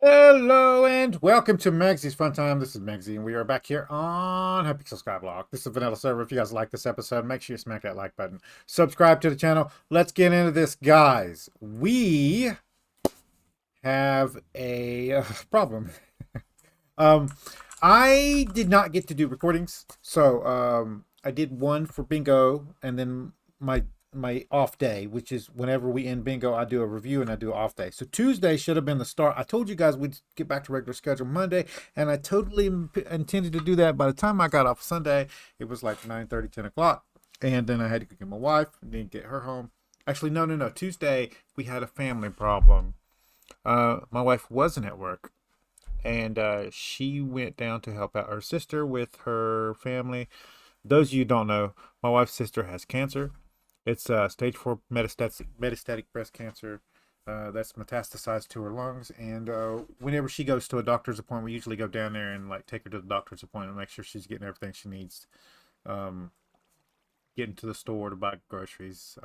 Hello and welcome to Maggie's Fun Time. This is Magzie, and we are back here on Hypixel Skyblock. This is a vanilla server. If you guys like this episode, make sure you smack that like button. Subscribe to the channel. Let's get into this, guys. We have a problem. um, I did not get to do recordings, so I did one for bingo, and then my off day, which is whenever we end bingo, I do a review and I do an off day. So Tuesday should have been the start. I told you guys we'd get back to regular schedule Monday, and I totally intended to do that. By the time I got off Sunday, it was like 9:30, 10 o'clock. And then I had to go get my wife and then get her home. Actually, no. Tuesday, we had a family problem. My wife wasn't at work, and she went down to help out her sister with her family. Those of you who don't know, my wife's sister has cancer. It's stage 4 metastatic breast cancer that's metastasized to her lungs. And whenever she goes to a doctor's appointment, we usually go down there and like take her to the doctor's appointment, make sure she's getting everything she needs, getting to the store to buy groceries,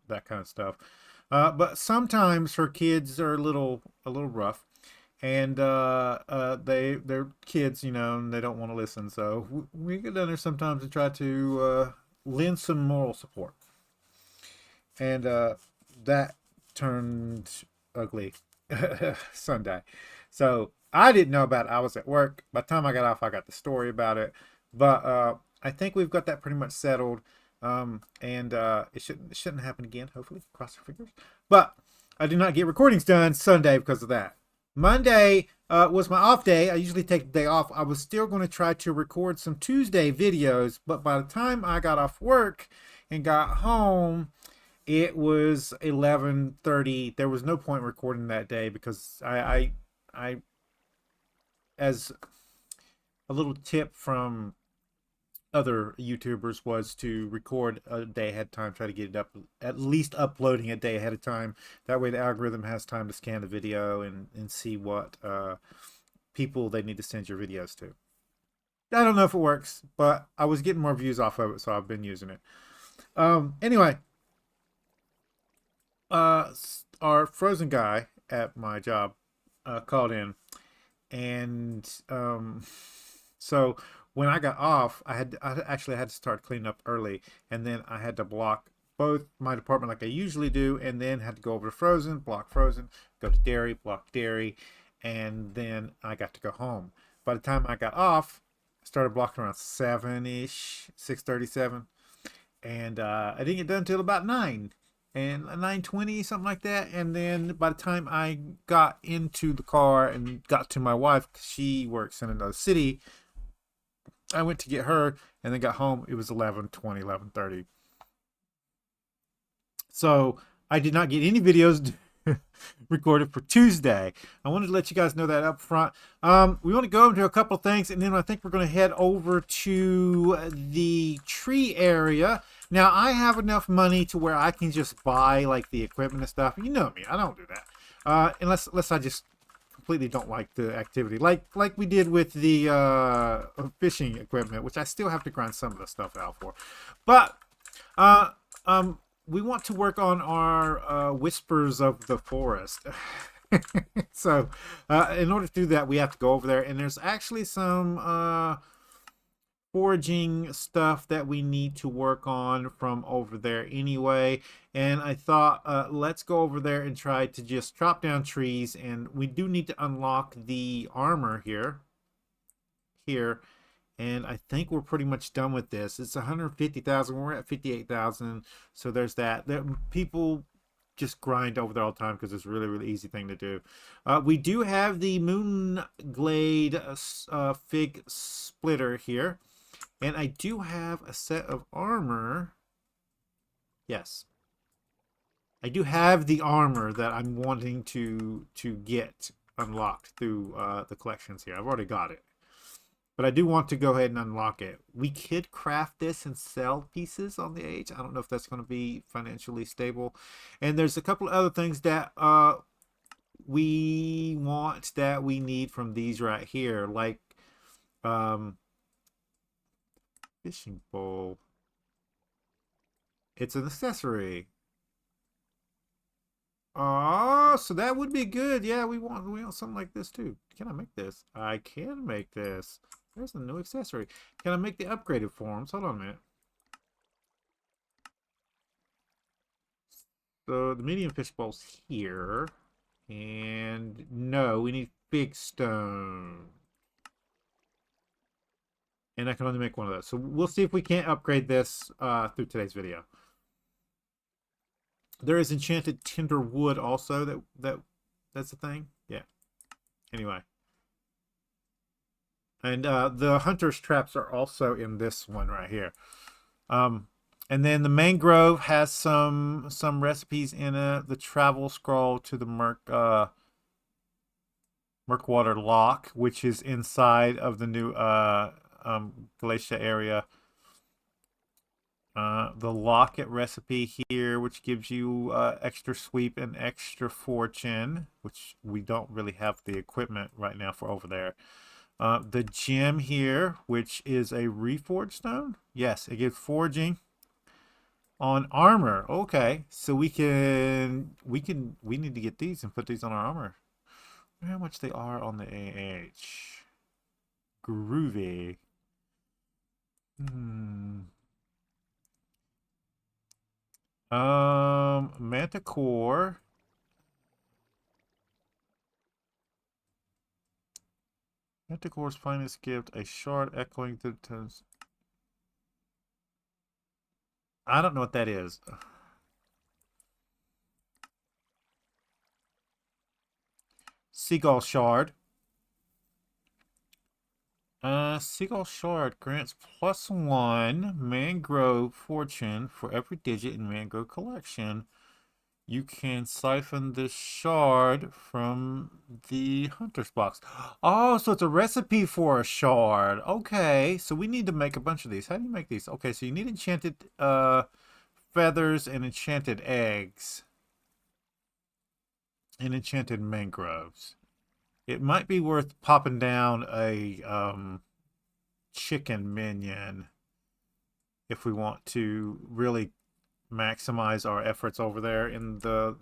that kind of stuff. But sometimes her kids are a little rough, and they're kids, and they don't want to listen. So we get down there sometimes to try to lend some moral support. And that turned ugly Sunday. So I didn't know about it. I was at work. By the time I got off, I got the story about it. But I think we've got that pretty much settled. And it shouldn't happen again, hopefully. Cross your fingers. But I did not get recordings done Sunday because of that. Monday was my off day. I usually take the day off. I was still going to try to record some Tuesday videos, but by the time I got off work and got home, it was 11:30. There was no point recording that day because I as a little tip from other YouTubers was to record a day ahead of time, try to get it up, at least uploading a day ahead of time. That way the algorithm has time to scan the video and see what people they need to send your videos to. I don't know if it works, but I was getting more views off of it, so I've been using it. Anyway, our frozen guy at my job called in, and so when I got off, I actually had to start cleaning up early, and then I had to block both my department like I usually do, and then had to go over to frozen, block frozen, go to dairy, block dairy, and then I got to go home. By the time I got off, I started blocking around 7-ish, 6:37, and I didn't get done until about 9 and 9:20, something like that. And then by the time I got into the car and got to my wife, 'cause she works in another city, I went to get her and then got home. It was 11:20, 11:30. So I did not get any videos recorded for Tuesday. I wanted to let you guys know that up front. We want to go into a couple of things, and then I think we're going to head over to the tree area. Now, I have enough money to where I can just buy like the equipment and stuff. You know me, I don't do that. Unless I just completely don't like the activity, like we did with the fishing equipment, which I still have to grind some of the stuff out for. But uh, we want to work on our whispers of the forest. So in order to do that, we have to go over there, and there's actually some foraging stuff that we need to work on from over there anyway. And I thought, let's go over there and try to just chop down trees. And we do need to unlock the armor here. And I think we're pretty much done with this. It's 150,000. We're at 58,000. So there's that. People just grind over there all the time because it's a really, really easy thing to do. We do have the Moon Glade Fig Splitter here. And I do have a set of armor. Yes. I do have the armor that I'm wanting to get unlocked through the collections here. I've already got it. But I do want to go ahead and unlock it. We could craft this and sell pieces on the age. I don't know if that's going to be financially stable. And there's a couple of other things that we want that we need from these right here. Like fishing pole. It's an accessory. so that would be good. Yeah, we want something like this too. Can I make this? I can make this. There's a new accessory. Can I make the upgraded forms? Hold on a minute. So the medium fish bowl's here. And no, we need big stone. And I can only make one of those. So we'll see if we can't upgrade this through today's video. There is enchanted tinder wood also. That's the thing. Yeah. Anyway. And the hunter's traps are also in this one right here. And then the mangrove has some recipes in it. The travel scroll to the Murkwater lock, which is inside of the new Galatea area. The locket recipe here, which gives you extra sweep and extra fortune, which we don't really have the equipment right now for over there. The gem here, which is a reforged stone. Yes, it gives forging on armor. Okay, so we need to get these and put these on our armor. I wonder how much they are on the AH. Groovy. Manticore. Manticore's finest gift, a shard echoing the tones. I don't know what that is. Seagull shard. Seagull shard grants +1 mangrove fortune for every digit in mangrove collection. You can siphon this shard from the hunter's box. Oh, so it's a recipe for a shard. Okay, so we need to make a bunch of these. How do you make these? Okay, so you need enchanted feathers and enchanted eggs. And enchanted mangroves. It might be worth popping down a chicken minion if we want to really maximize our efforts over there in the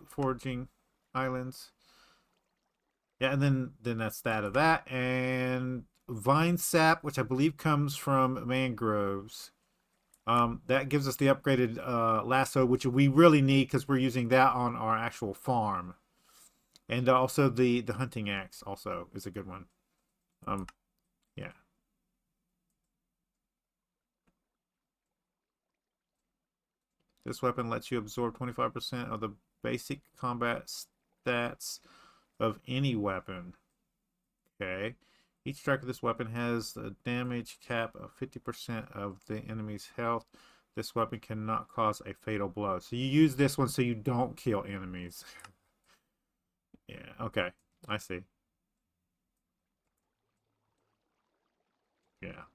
foraging islands. Yeah, and then that's that of that. And vine sap, which I believe comes from mangroves. That gives us the upgraded lasso, which we really need because we're using that on our actual farm. And also the hunting axe also is a good one. Yeah. This weapon lets you absorb 25% of the basic combat stats of any weapon. Okay. Each strike of this weapon has a damage cap of 50% of the enemy's health. This weapon cannot cause a fatal blow. So you use this one so you don't kill enemies. Yeah, okay. I see. Yeah.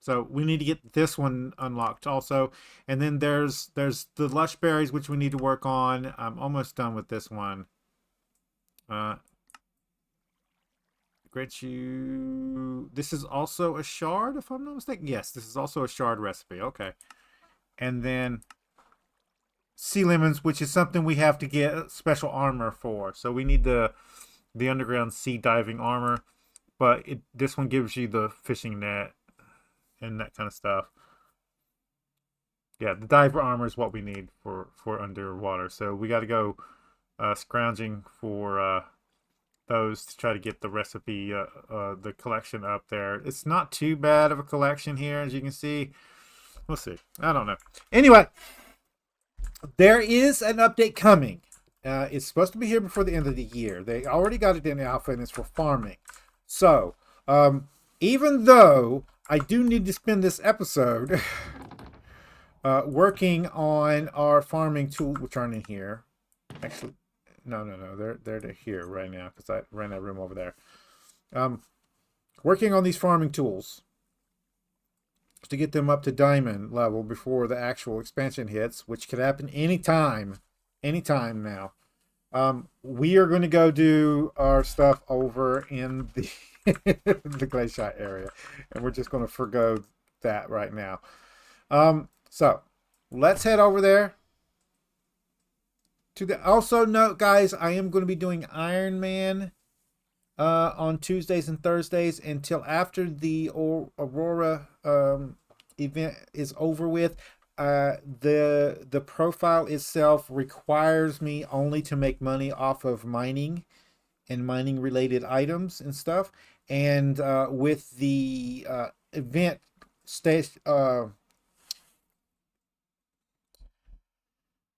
So we need to get this one unlocked also. And then there's the lush berries, which we need to work on. I'm almost done with this one. Grant you... This is also a shard, if I'm not mistaken. Yes, this is also a shard recipe. Okay. And then sea lemons, which is something we have to get special armor for. So we need the underground sea diving armor. But this one gives you the fishing net and that kind of stuff. Yeah, the diver armor is what we need for underwater. So we got to go scrounging for those to try to get the recipe, the collection up there. It's not too bad of a collection here, as you can see. We'll see. I don't know. Anyway, there is an update coming. It's supposed to be here before the end of the year. They already got it in alpha, and it's for farming. So, even though I do need to spend this episode working on our farming tool, which aren't in here. Actually, no. They're here right now because I ran out of room over there. Working on these farming tools to get them up to diamond level before the actual expansion hits, which could happen anytime now. We are going to go do our stuff over in the the glacier area, and we're just going to forgo that right now. So let's head over there. Also note, guys, I am going to be doing Iron Man on Tuesdays and Thursdays until after the Aurora event is over with. The profile itself requires me only to make money off of mining and mining related items and stuff. And with the event stage, the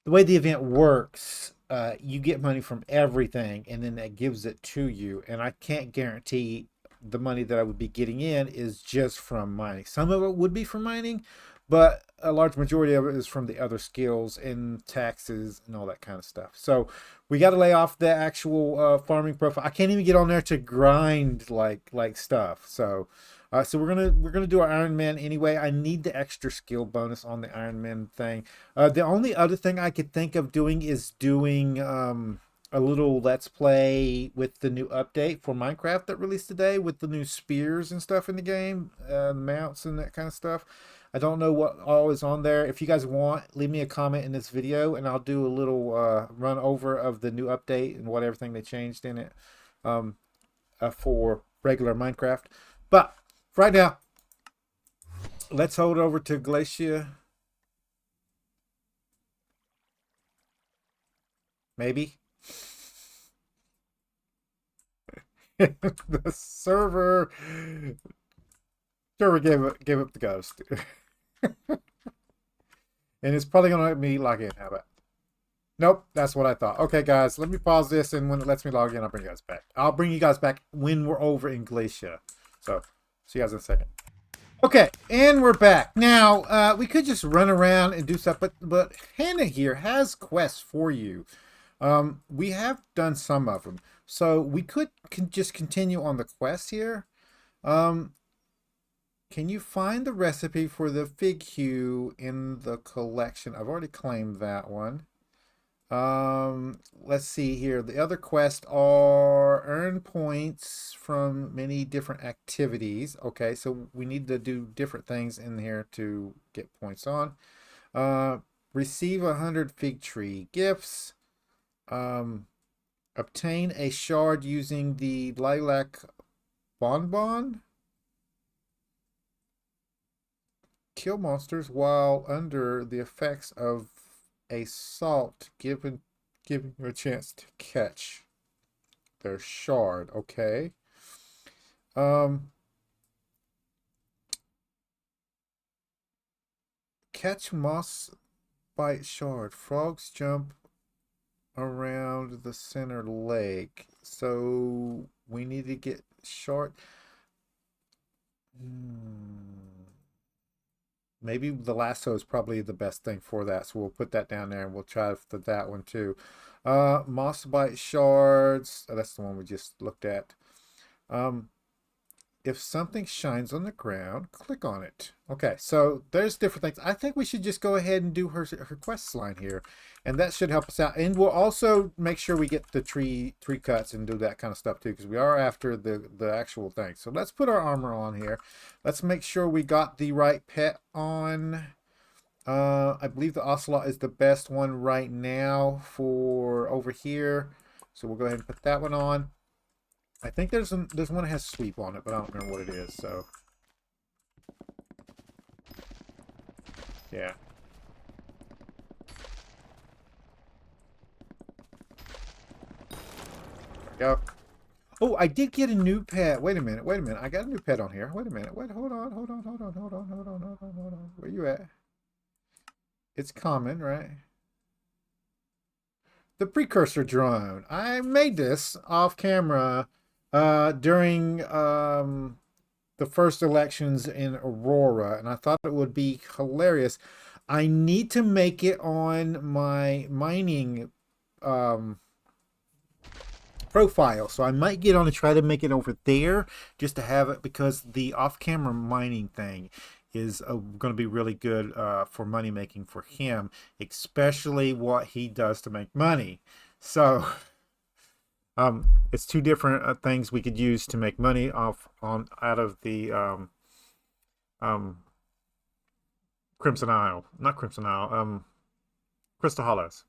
way the event works, you get money from everything, and then that gives it to you. And I can't guarantee the money that I would be getting in is just from mining. Some of it would be from mining, but a large majority of it is from the other skills and taxes and all that kind of stuff. So we got to lay off the actual farming profile. I can't even get on there to grind like stuff. So we're gonna do our Iron Man anyway. I need the extra skill bonus on the Iron Man thing. The only other thing I could think of doing is doing a little let's play with the new update for Minecraft that released today with the new spears and stuff in the game, mounts and that kind of stuff. I don't know what all is on there. If you guys want, leave me a comment in this video and I'll do a little run over of the new update and what everything they changed in it for regular Minecraft. But right now, let's hold over to Galatea. Maybe. The server gave up the ghost. And it's probably gonna let me log in. How about? Nope, that's what I thought. Okay, guys, let me pause this, and when it lets me log in, I'll bring you guys back. I'll bring you guys back when we're over in Galatea. So, see you guys in a second. Okay, and we're back. Now, we could just run around and do stuff, but Hina here has quests for you. We have done some of them, so we could just continue on the quest here. Can you find the recipe for the fig hue in the collection? I've already claimed that one. Let's see here. The other quests are earn points from many different activities. Okay, so we need to do different things in here to get points on. Receive 100 fig tree gifts. Obtain a shard using the lilac bonbon. Kill monsters while under the effects of a salt, giving you a chance to catch their shard. Okay. Catch moss bite shard. Frogs jump around the center lake. So we need to get shard. Maybe the lasso is probably the best thing for that. So we'll put that down there and we'll try for that one too. Moss bite shards. Oh, that's the one we just looked at. If something shines on the ground, click on it. Okay, so there's different things. I think we should just go ahead and do her quest line here. And that should help us out. And we'll also make sure we get the tree cuts and do that kind of stuff too, because we are after the actual thing. So let's put our armor on here. Let's make sure we got the right pet on. I believe the ocelot is the best one right now for over here. So we'll go ahead and put that one on. I think there's one that has sweep on it, but I don't remember what it is, so. Yeah. There we go. Oh, I did get a new pet. Wait a minute. I got a new pet on here. Wait a minute. Hold on. Where you at? It's common, right? The precursor drone. I made this off camera during the first elections in Aurora, and I thought it would be hilarious. I need to make it on my mining profile, so I might get on and try to make it over there just to have it, because the off-camera mining thing is going to be really good for money making for him, especially what he does to make money. So it's two different things we could use to make money out of the Crimson Isle, not Crimson Isle, Crystal Hollows.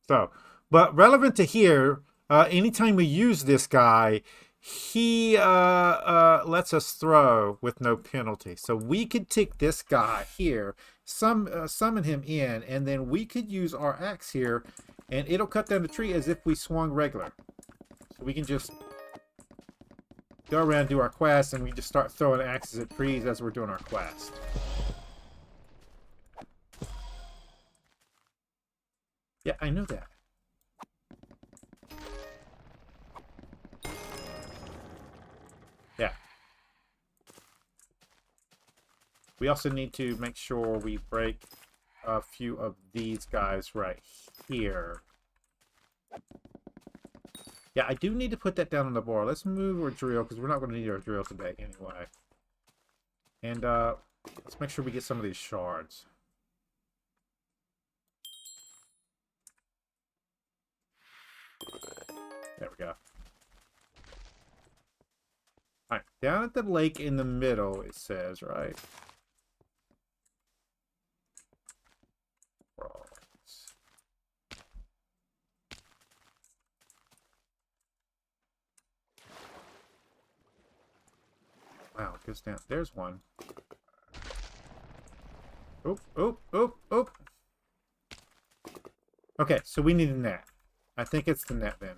So But relevant to here, anytime we use this guy, he lets us throw with no penalty. So we could take this guy here, summon him in, and then we could use our axe here, and it'll cut down the tree as if we swung regular. So we can just go around, do our quest, and we just start throwing axes at trees as we're doing our quest. Yeah, I know that. Yeah. We also need to make sure we break a few of these guys right here. Yeah, I do need to put that down on the board. Let's move our drill, because we're not going to need our drill today anyway. And let's make sure we get some of these shards. There we go. Alright, down at the lake in the middle, it says, right? Wow, it goes down. There's one. Oop, oop, oop, oop. Okay, so we need a net. I think it's the net then.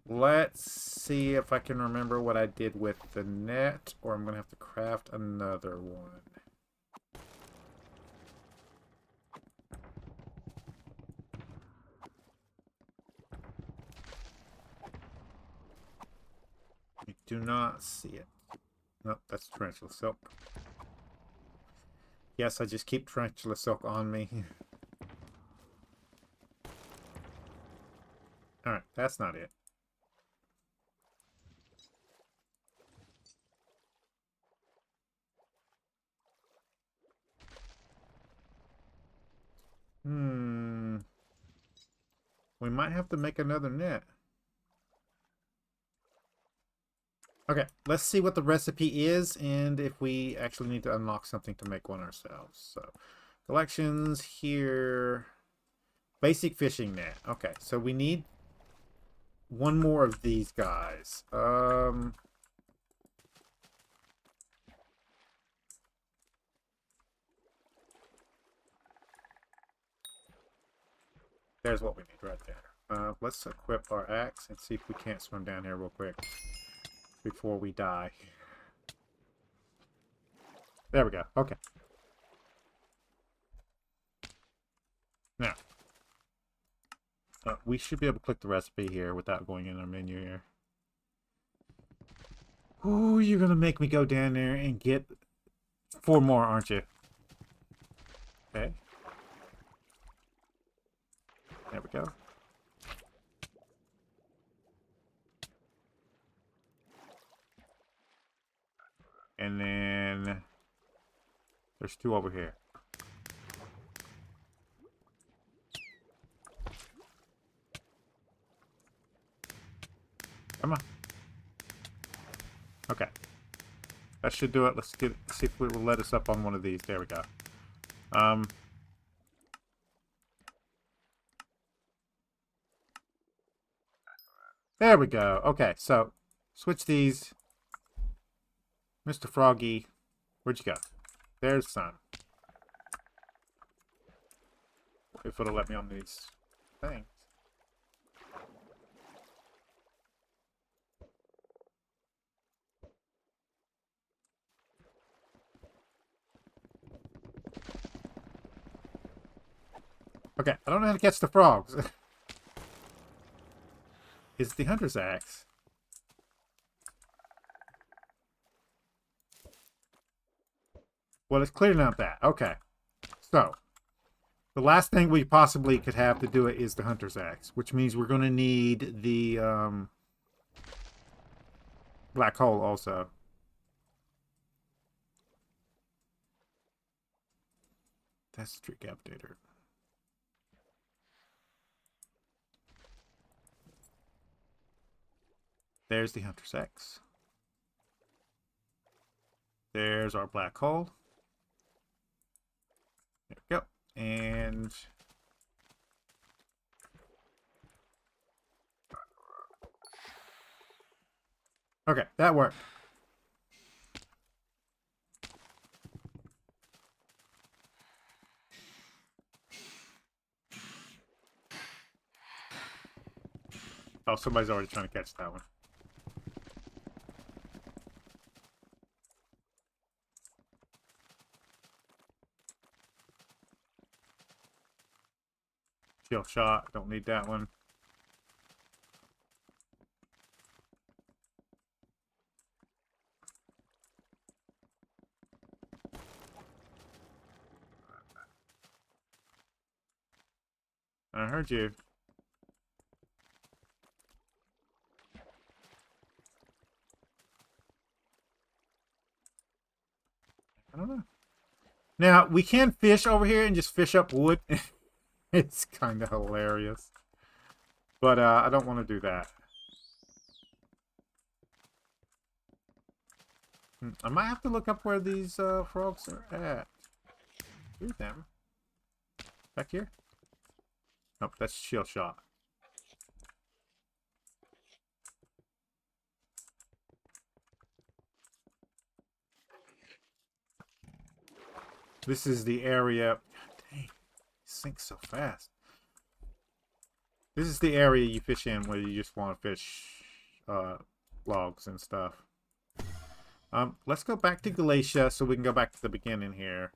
Let's see if I can remember what I did with the net, or I'm going to have to craft another one. I do not see it. Nope, that's tarantula silk. Yes, I just keep tarantula silk on me. Alright, that's not it. We might have to make another net. Okay, let's see what the recipe is and if we actually need to unlock something to make one ourselves. So, collections here. Basic fishing net. Okay, so we need one more of these guys. There's what we need right there. Let's equip our axe and see if we can't swim down here real quick before we die. There we go. Okay. Now, we should be able to click the recipe here without going in our menu here. Ooh, you're going to make me go down there and get 4 more, aren't you? Okay. There we go. And then there's 2 over here. Come on. Okay. That should do it. Let's see if it will let us up on one of these. There we go. There we go. Okay, so switch these. Mr. Froggy, where'd you go? There's Sun. If it'll let me on these things. Okay, I don't know how to catch the frogs. Is the hunter's axe? Well, it's clearly not that. Okay. So, the last thing we possibly could have to do it is the hunter's axe, which means we're going to need the black hole also. That's the tree capitator. There's the hunter's axe. There's our black hole. There we go. And Okay, that worked. Oh, somebody's already trying to catch that one. Kill shot. Don't need that one. I heard you. I don't know. Now, we can fish over here and just fish up wood. It's kind of hilarious. But I don't want to do that. I might have to look up where these frogs are at. Here's them. Back here? Nope, that's shield shot. This is the area. Dang, it sinks so fast. This is the area you fish in where you just want to fish logs and stuff. Let's go back to Galatea so we can go back to the beginning here.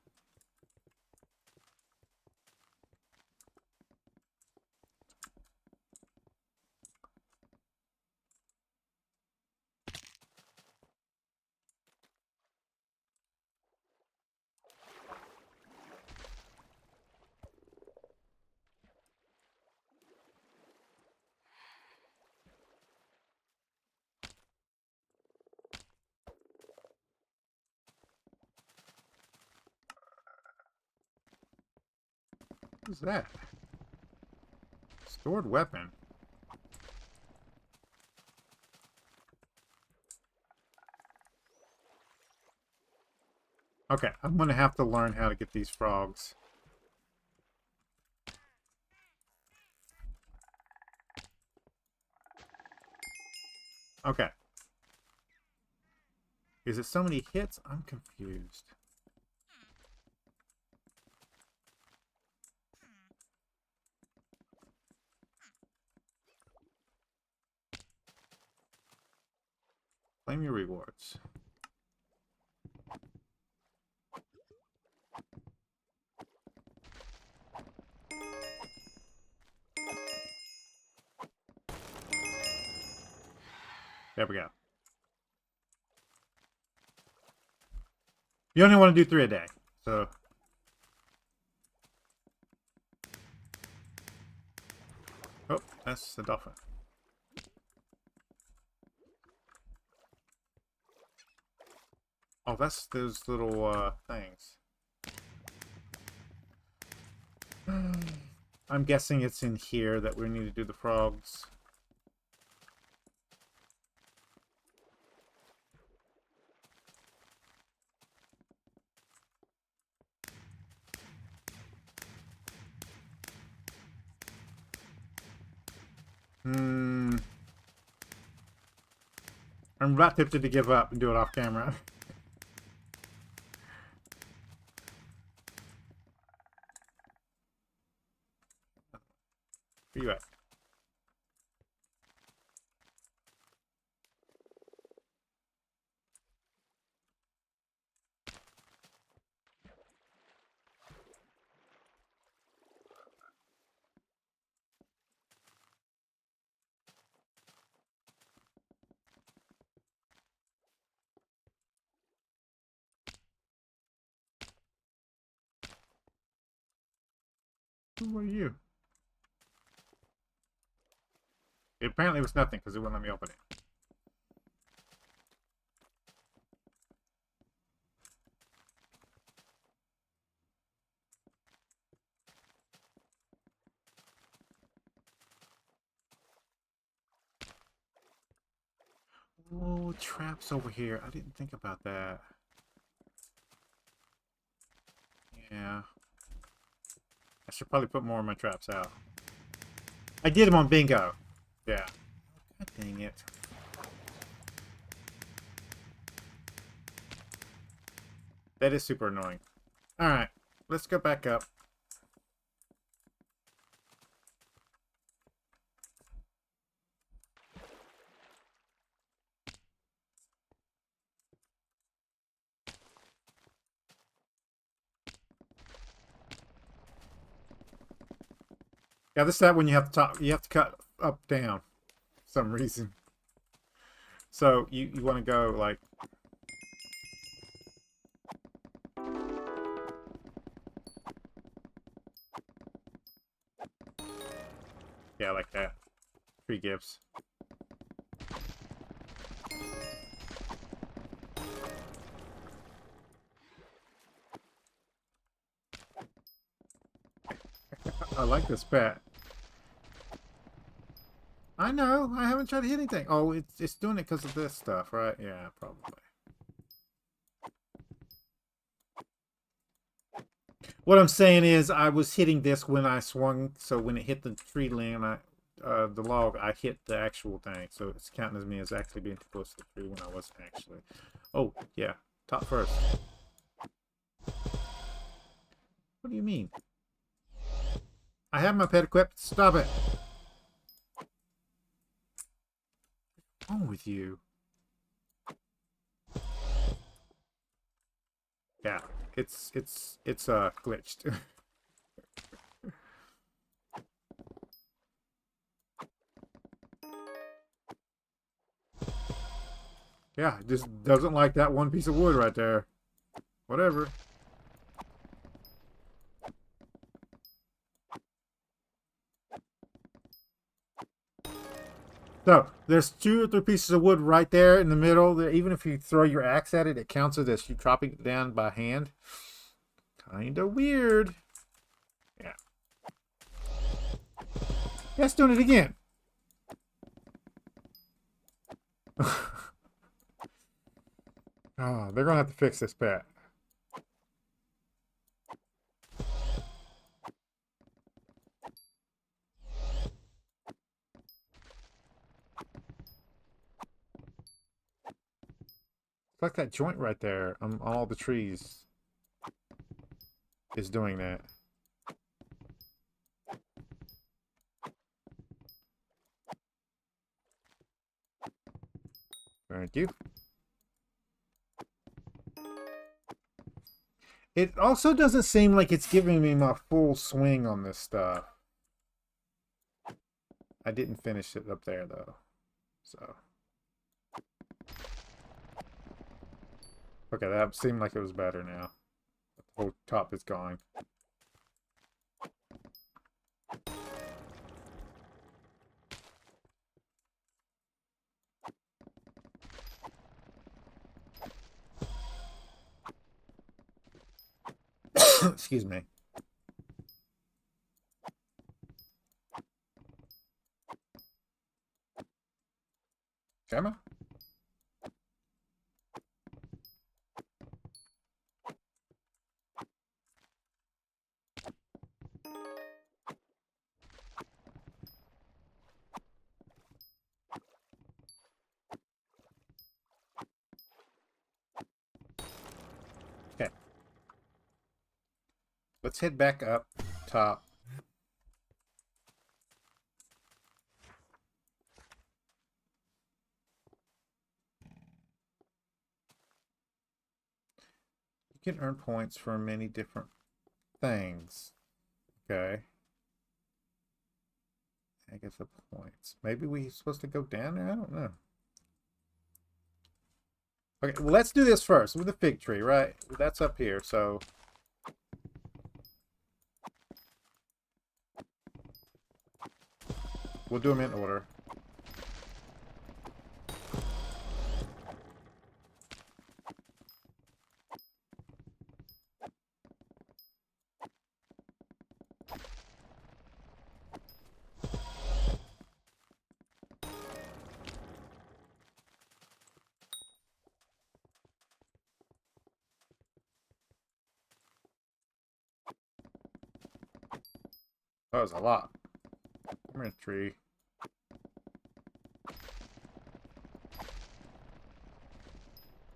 What's that? Stored weapon. Okay, I'm gonna have to learn how to get these frogs. Okay. Is it so many hits? I'm confused. Claim your rewards. There we go. You only want to do 3 a day, so... Oh, that's the dolphin. Oh, that's those little things. I'm guessing it's in here that we need to do the frogs. I'm about tempted to give up and do it off camera. Where you at? Who are you? It apparently was nothing because it wouldn't let me open it. Oh, traps over here. I didn't think about that. Yeah. I should probably put more of my traps out. I did them on bingo. Yeah. God dang it. That is super annoying. Alright, let's go back up. Yeah, this is that when you have to cut up down for some reason. So you want to go like yeah, like that. 3 gifts. I like this pet. I know. I haven't tried to hit anything. Oh, it's doing it because of this stuff, right? Yeah, probably. What I'm saying is I was hitting this when I swung, so when it hit the tree limb, the log, I hit the actual thing. So it's counting as me as actually being too close to the tree when I wasn't actually. Oh, yeah. Top first. What do you mean? I have my pet equipped. Stop it. What's wrong with you? Yeah, it's glitched. Yeah, it just doesn't like that one piece of wood right there. Whatever. So, there's 2 or 3 pieces of wood right there in the middle. Even if you throw your axe at it, it counts as you chopping it down by hand. Kinda weird. Yeah. That's doing it again. Oh, they're gonna have to fix this pet. It's like that joint right there on all the trees is doing that. Thank you. It also doesn't seem like it's giving me my full swing on this stuff. I didn't finish it up there, though. So. Okay, that seemed like it was better now. The whole top is gone. Excuse me. Gemma? Okay. Let's head back up top. You can earn points for many different things. Okay. I guess the points. Maybe we're supposed to go down there? I don't know. Okay, well, let's do this first with the fig tree, right? That's up here, so... We'll do them in order. That was a lot. Come here, tree.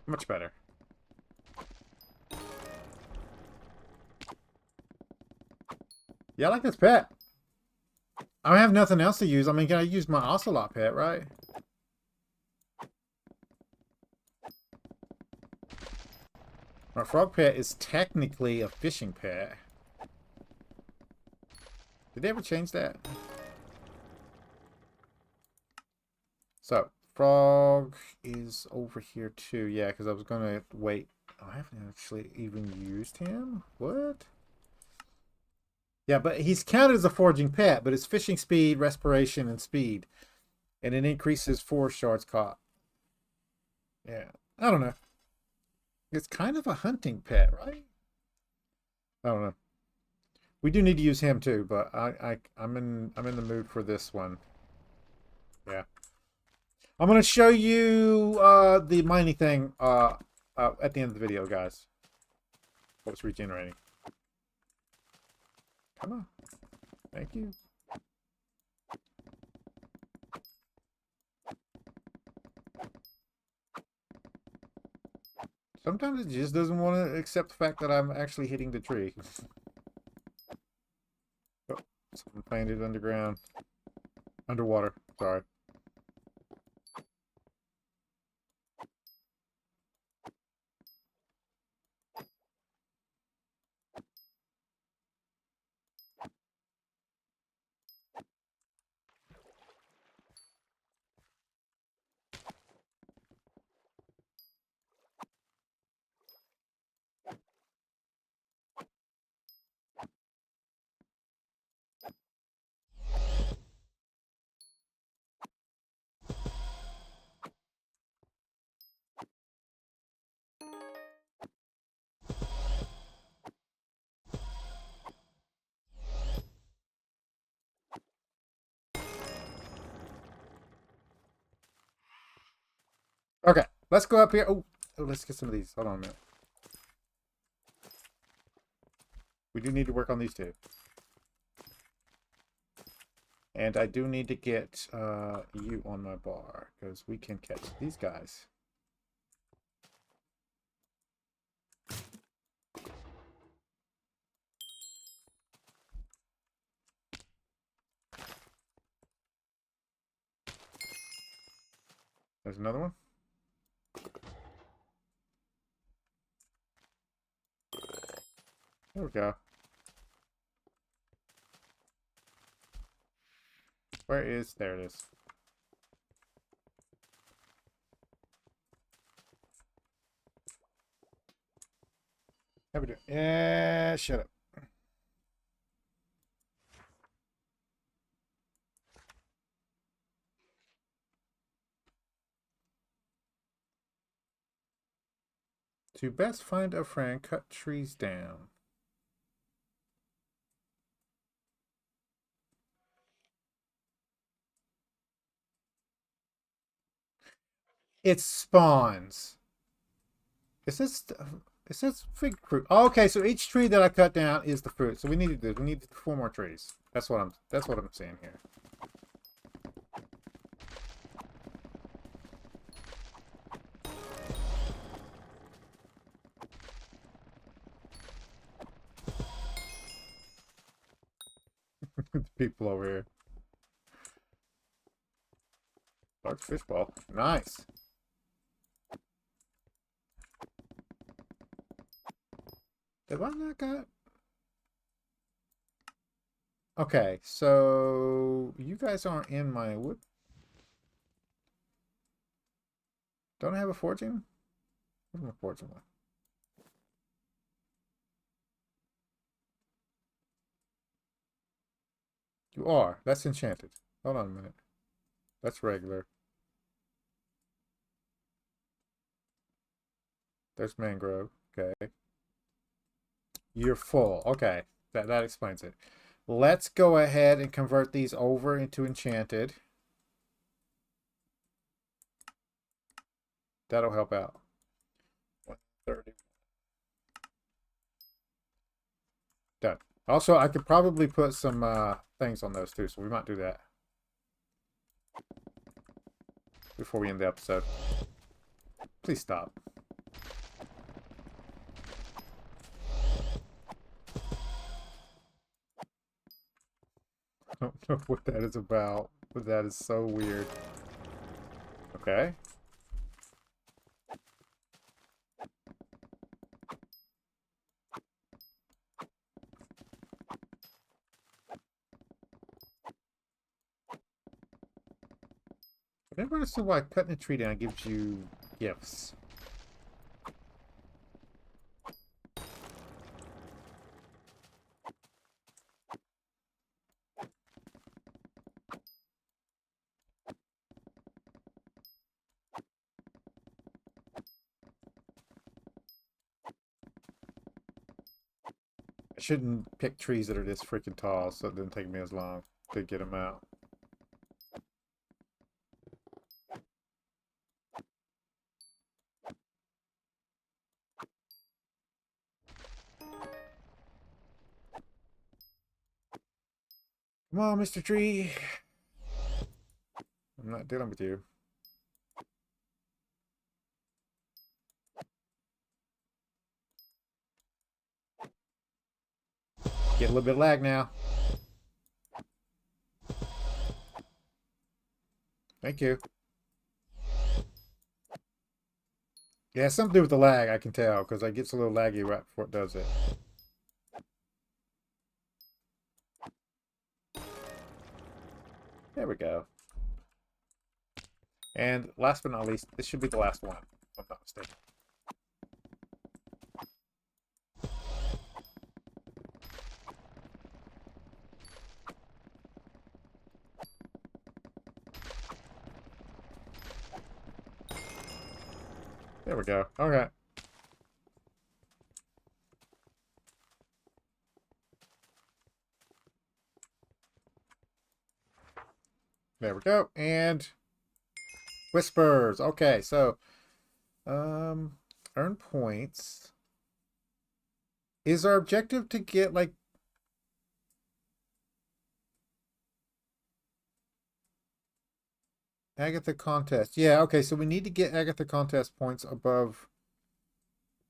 Much better. Yeah, I like this pet. I have nothing else to use. I mean, can I use my ocelot pet, right? My frog pet is technically a fishing pet. Did they ever change that? So, frog is over here too. Yeah, because I was going to wait. Oh, I haven't actually even used him? What? Yeah, but he's counted as a foraging pet, but it's fishing speed, respiration, and speed. And it increases 4 shards caught. Yeah, I don't know. It's kind of a hunting pet, right? I don't know. We do need to use him too, but I'm in the mood for this one. Yeah. I'm gonna show you the mining thing at the end of the video, guys. What's regenerating? Come on. Thank you. Sometimes it just doesn't want to accept the fact that I'm actually hitting the tree. Oh, something planted underground. Underwater. Sorry. Okay, let's go up here. Oh, let's get some of these. Hold on a minute. We do need to work on these two. And I do need to get you on my bar, because we can catch these guys. There's another one. There we go. Where is... There it is. How we doing? Yeah, shut up. To best find a friend, cut trees down. It spawns. It says fig fruit. Oh, okay, so each tree that I cut down is the fruit. So we need to do. We need 4 more trees. That's what I'm saying here. The people over here. Large fish ball. Nice. Have I not got... Okay, so you guys aren't in my wood. Don't I have a fortune? Where's my fortune one? You are. That's enchanted. Hold on a minute. That's regular. There's mangrove. Okay. You're full. Okay. That explains it. Let's go ahead and convert these over into enchanted. That'll help out. 130. Done. Also, I could probably put some things on those too, so we might do that before we end the episode. Please stop. know what that is about, but that is so weird. Okay. I never understood why cutting a tree down gives you gifts. I shouldn't pick trees that are this freaking tall, so it didn't take me as long to get them out. Come on, Mr. Tree. I'm not dealing with you. Get a little bit of lag now. Thank you. Yeah, something to do with the lag, I can tell, because it gets a little laggy right before it does it. There we go. And last but not least, this should be the last one, if I'm not mistaken. There we go. Okay. There we go. And whispers. Okay, so earn points. Is our objective to get like Agatha contest? Yeah, okay, so we need to get Agatha contest points above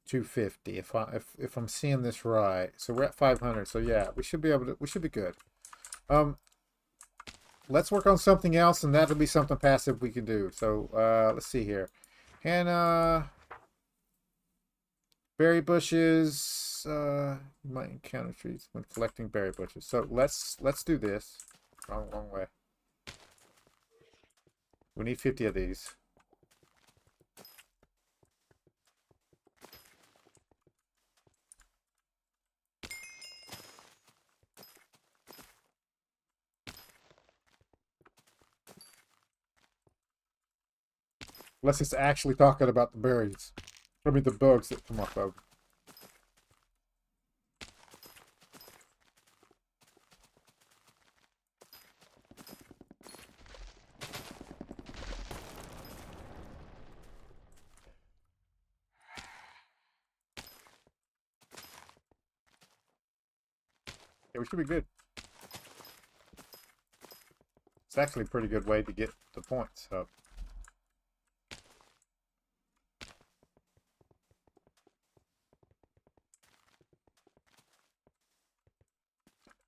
250 if I'm seeing this right. So we're at 500. So yeah, we should be good. Let's work on something else, and that'll be something passive we can do. So let's see here. Hina, berry bushes. You might encounter trees when collecting berry bushes. So let's do this. Wrong way. We need 50 of these. Unless it's actually talking about the berries. I mean, the bugs that come off of. Yeah, we should be good. It's actually a pretty good way to get the points up.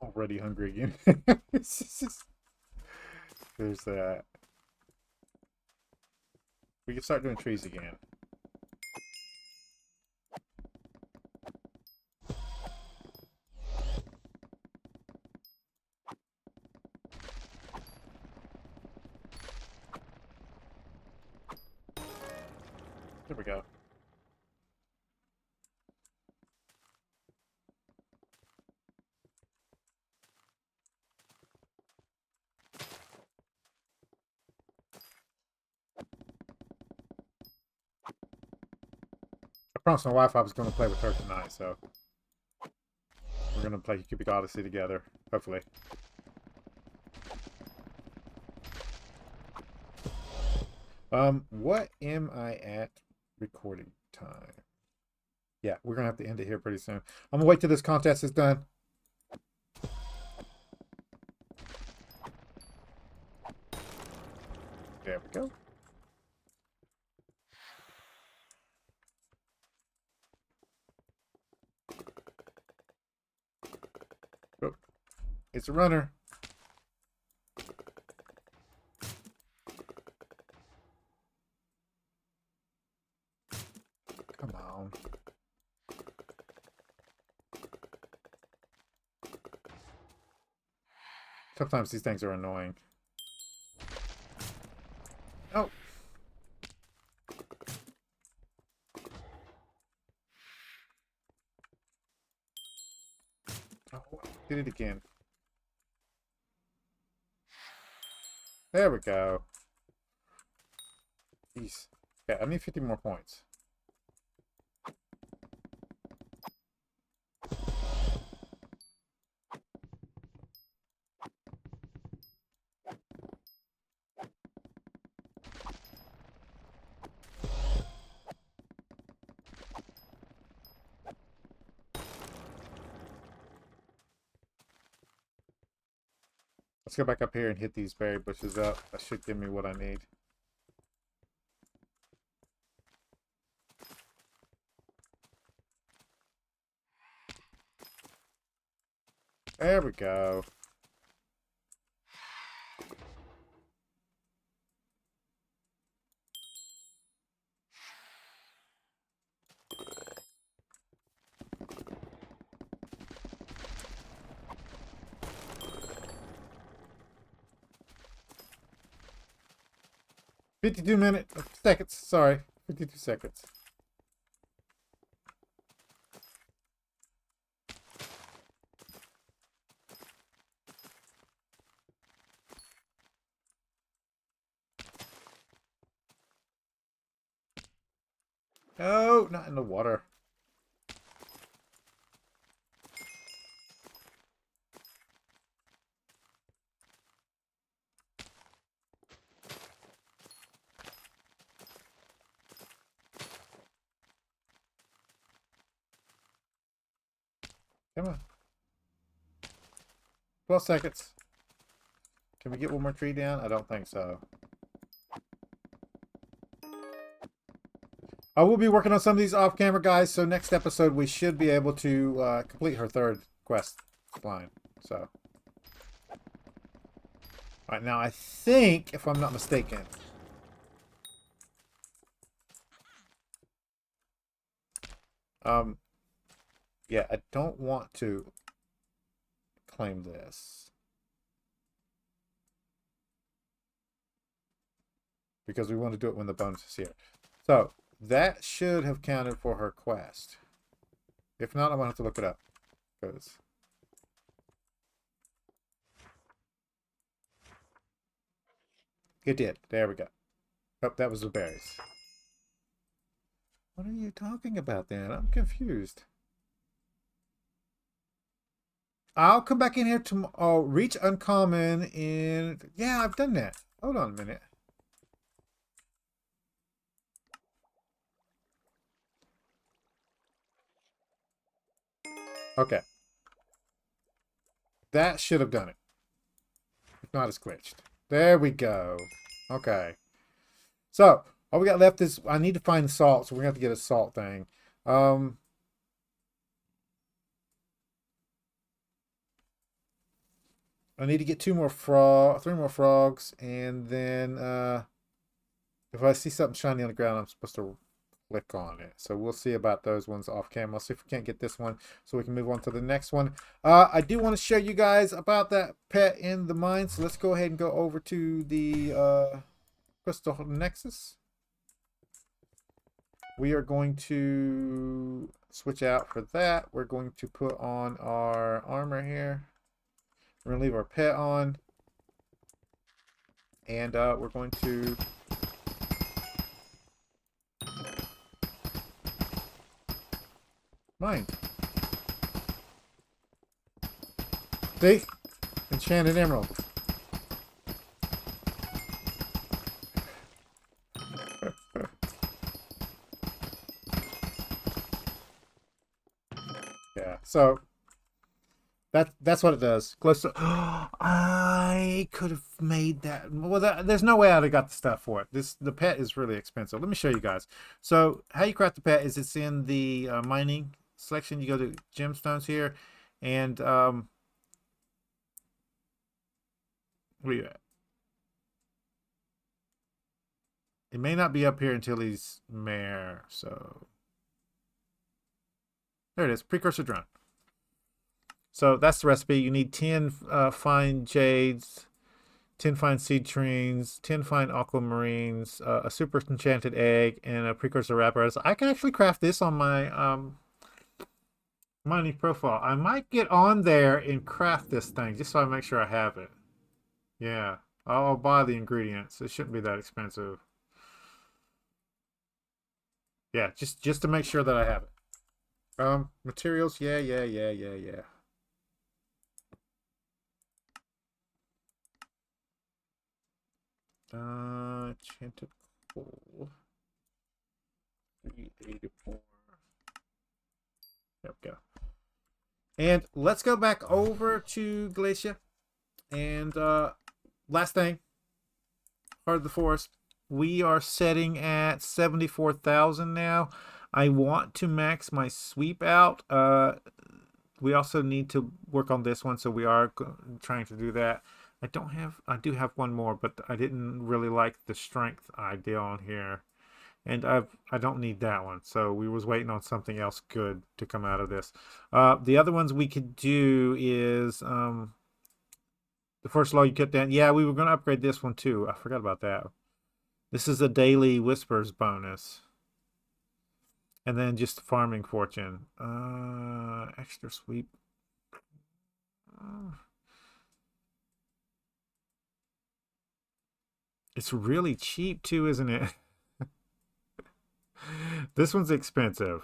Already hungry again. There's that. We can start doing trees again. There we go. I promised my wife I was going to play with her tonight, so we're going to play Cubic Odyssey together, hopefully. What am I at recording time? Yeah, we're going to have to end it here pretty soon. I'm going to wait till this contest is done. There we go. Oh, it's a runner. come on. Sometimes these things are annoying. Oh. Oh, did it again. There we go. Jeez. Okay, I need 50 more points. Let's go back up here and hit these berry bushes up. That should give me what I need. There we go. Seconds. Sorry, 52 seconds. Oh, not in the water. Come on. 12 seconds. Can we get one more tree down? I don't think so. I will be working on some of these off camera, guys, so next episode we should be able to complete her third quest line. So, alright, now I think, if I'm not mistaken, yeah, I don't want to claim this because we want to do it when the bonus is here. So that should have counted for her quest. If not, I'm gonna have to look it up because it did. There we go. Oh, that was the berries. What are you talking about then? I'm confused. I'll come back in here to reach uncommon in... Yeah, I've done that. Hold on a minute. Okay. That should have done it. If not, it's glitched. There we go. Okay. So, all we got left is... I need to find salt, so we're going to have to get a salt thing. I need to get 3 more frogs, and then if I see something shiny on the ground, I'm supposed to click on it. So we'll see about those ones off camera. I'll see if we can't get this one so we can move on to the next one. I do want to show you guys about that pet in the mine, so let's go ahead and go over to the Crystal Nexus. We are going to switch out for that. We're going to put on our armor here. We're going to leave our pet on. And we're going to... Mine. See? Enchanted emerald. Yeah, so... That's what it does. Close to, I could have made that. Well, there's no way I'd have got the stuff for it. The pet is really expensive. Let me show you guys. So how you craft the pet is it's in the mining section. You go to gemstones here, and where you at? It may not be up here until he's mare. So There it is, precursor drone. So that's the recipe. You need 10 fine jades, 10 fine seed trees, 10 fine aquamarines, a super enchanted egg, and a precursor apparatus. I can actually craft this on my money profile. I might get on there and craft this thing just so I make sure I have it. Yeah, I'll buy the ingredients. It shouldn't be that expensive. Yeah, just to make sure that I have it. Materials, yeah. Enchanted coal. 384. There we go. And let's go back over to Galatea. And last thing, Heart of the Forest. We are setting at 74,000 now. I want to max my sweep out. We also need to work on this one, so we are trying to do that. I do have one more, but I didn't really like the strength idea on here. And I don't need that one. So we was waiting on something else good to come out of this. The other ones we could do is the first law you cut down. Yeah, we were going to upgrade this one too. I forgot about that. This is a daily whispers bonus. And then just farming fortune. Extra sweep. It's really cheap too, isn't it? This one's expensive.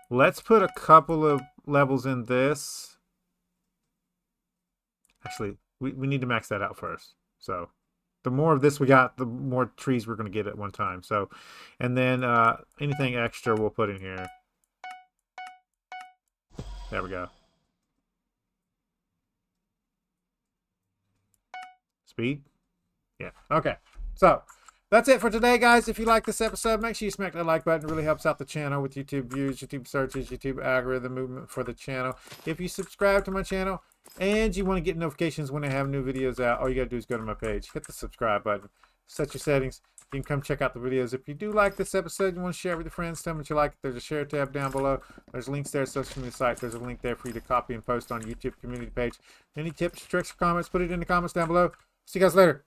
Let's put a couple of levels in this. Actually, we need to max that out first. So the more of this we got, the more trees we're going to get at one time. So, and then anything extra we'll put in here. There we go. Speed? Yeah. Okay. So that's it for today, guys. If you like this episode, make sure you smack that like button. It really helps out the channel with YouTube views, YouTube searches, YouTube algorithm movement for the channel. If you subscribe to my channel and you want to get notifications when I have new videos out, all you got to do is go to my page, hit the subscribe button, set your settings. You can come check out the videos. If you do like this episode, you want to share it with your friends, tell them what you like. There's a share tab down below. There's links there, social media site. There's a link there for you to copy and post on YouTube community page. Any tips, tricks, or comments, put it in the comments down below. See you guys later.